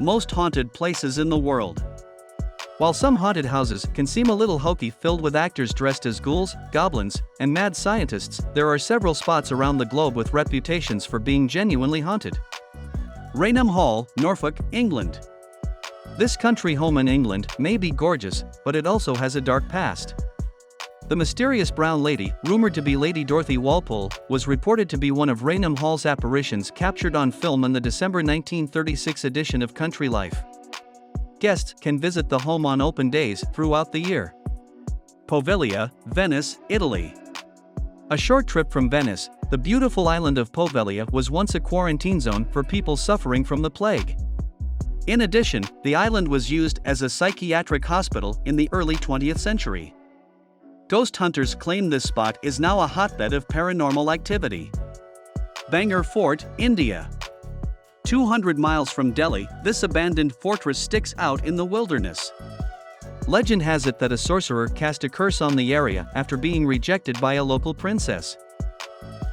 Most haunted places in the world. While some haunted houses can seem a little hokey, filled with actors dressed as ghouls, goblins, and mad scientists, there are several spots around the globe with reputations for being genuinely haunted. Raynham Hall, Norfolk, England. This country home in England may be gorgeous, but it also has a dark past. The mysterious brown lady, rumored to be Lady Dorothy Walpole, was reported to be one of Raynham Hall's apparitions captured on film in the December 1936 edition of Country Life. Guests can visit the home on open days throughout the year. Poveglia, Venice, Italy. A short trip from Venice, the beautiful island of Poveglia was once a quarantine zone for people suffering from the plague. In addition, the island was used as a psychiatric hospital in the early 20th century. Ghost hunters claim this spot is now a hotbed of paranormal activity. Bangor Fort, India. 200 miles from Delhi, this abandoned fortress sticks out in the wilderness. Legend has it that a sorcerer cast a curse on the area after being rejected by a local princess.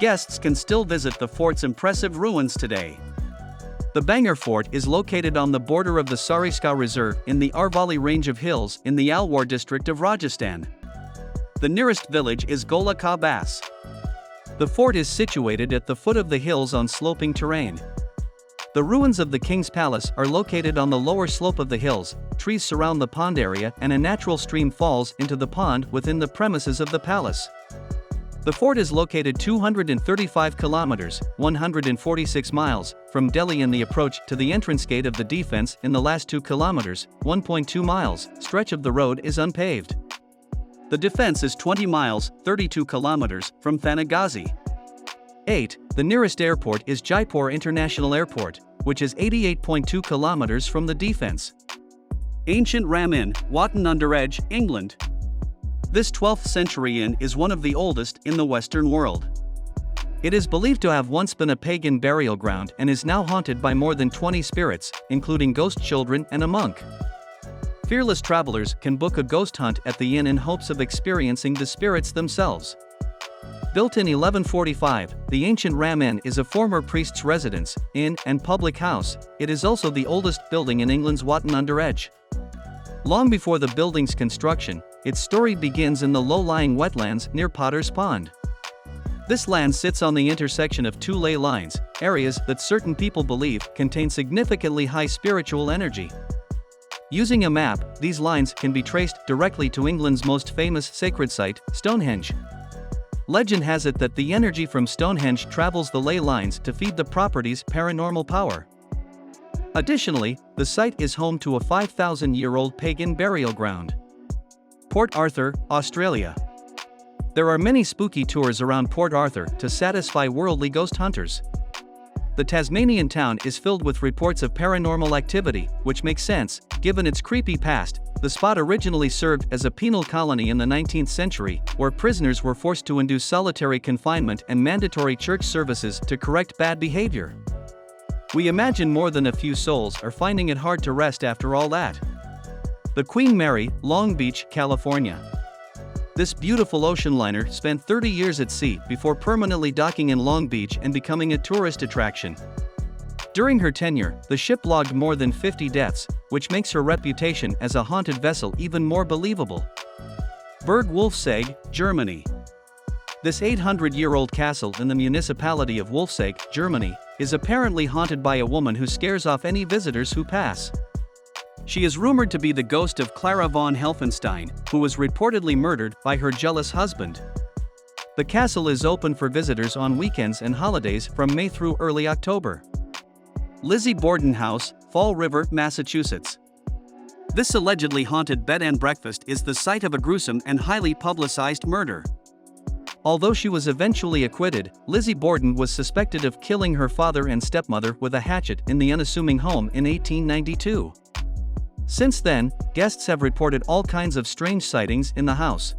Guests can still visit the fort's impressive ruins today. The Bangor Fort is located on the border of the Sariska Reserve in the Arvali range of hills in the Alwar district of Rajasthan. The nearest village is Gola Ka Bas. The fort is situated at the foot of the hills on sloping terrain. The ruins of the King's Palace are located on the lower slope of the hills, trees surround the pond area and a natural stream falls into the pond within the premises of the palace. The fort is located 235 kilometers, 146 miles, from Delhi and the approach to the entrance gate of the defense in the last 2 kilometers, 1.2 miles, stretch of the road is unpaved. The defense is 20 miles, 32 kilometers, from Thanagazi. 8. The nearest airport is Jaipur International Airport, which is 88.2 kilometers from the defense. Ancient Ram Inn, Watton under Edge, England. This 12th century inn is one of the oldest in the Western world. It is believed to have once been a pagan burial ground and is now haunted by more than 20 spirits, including ghost children and a monk. Fearless travelers can book a ghost hunt at the inn in hopes of experiencing the spirits themselves. Built in 1145, the ancient Ram Inn is a former priest's residence, inn, and public house. It is also the oldest building in England's Watton under Edge. Long before the building's construction, its story begins in the low-lying wetlands near Potter's Pond. This land sits on the intersection of 2 ley lines, areas that certain people believe contain significantly high spiritual energy. Using a map, these lines can be traced directly to England's most famous sacred site, Stonehenge. Legend has it that the energy from Stonehenge travels the ley lines to feed the property's paranormal power. Additionally, the site is home to a 5,000-year-old pagan burial ground. Port Arthur, Australia. There are many spooky tours around Port Arthur to satisfy worldly ghost hunters. The Tasmanian town is filled with reports of paranormal activity, which makes sense, given its creepy past. The spot originally served as a penal colony in the 19th century, where prisoners were forced to endure solitary confinement and mandatory church services to correct bad behavior. We imagine more than a few souls are finding it hard to rest after all that. The Queen Mary, Long Beach, California. This beautiful ocean liner spent 30 years at sea before permanently docking in Long Beach and becoming a tourist attraction. During her tenure, the ship logged more than 50 deaths, which makes her reputation as a haunted vessel even more believable. Burg Wolfsegg, Germany. This 800-year-old castle in the municipality of Wolfsegg, Germany, is apparently haunted by a woman who scares off any visitors who pass. She is rumored to be the ghost of Clara von Helfenstein, who was reportedly murdered by her jealous husband. The castle is open for visitors on weekends and holidays from May through early October. Lizzie Borden House, Fall River, Massachusetts. This allegedly haunted bed and breakfast is the site of a gruesome and highly publicized murder. Although she was eventually acquitted, Lizzie Borden was suspected of killing her father and stepmother with a hatchet in the unassuming home in 1892. Since then, guests have reported all kinds of strange sightings in the house.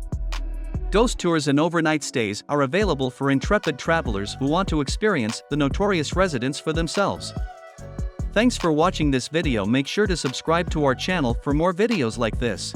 Ghost tours and overnight stays are available for intrepid travelers who want to experience the notorious residence for themselves. Thanks for watching this video. Make sure to subscribe to our channel for more videos like this.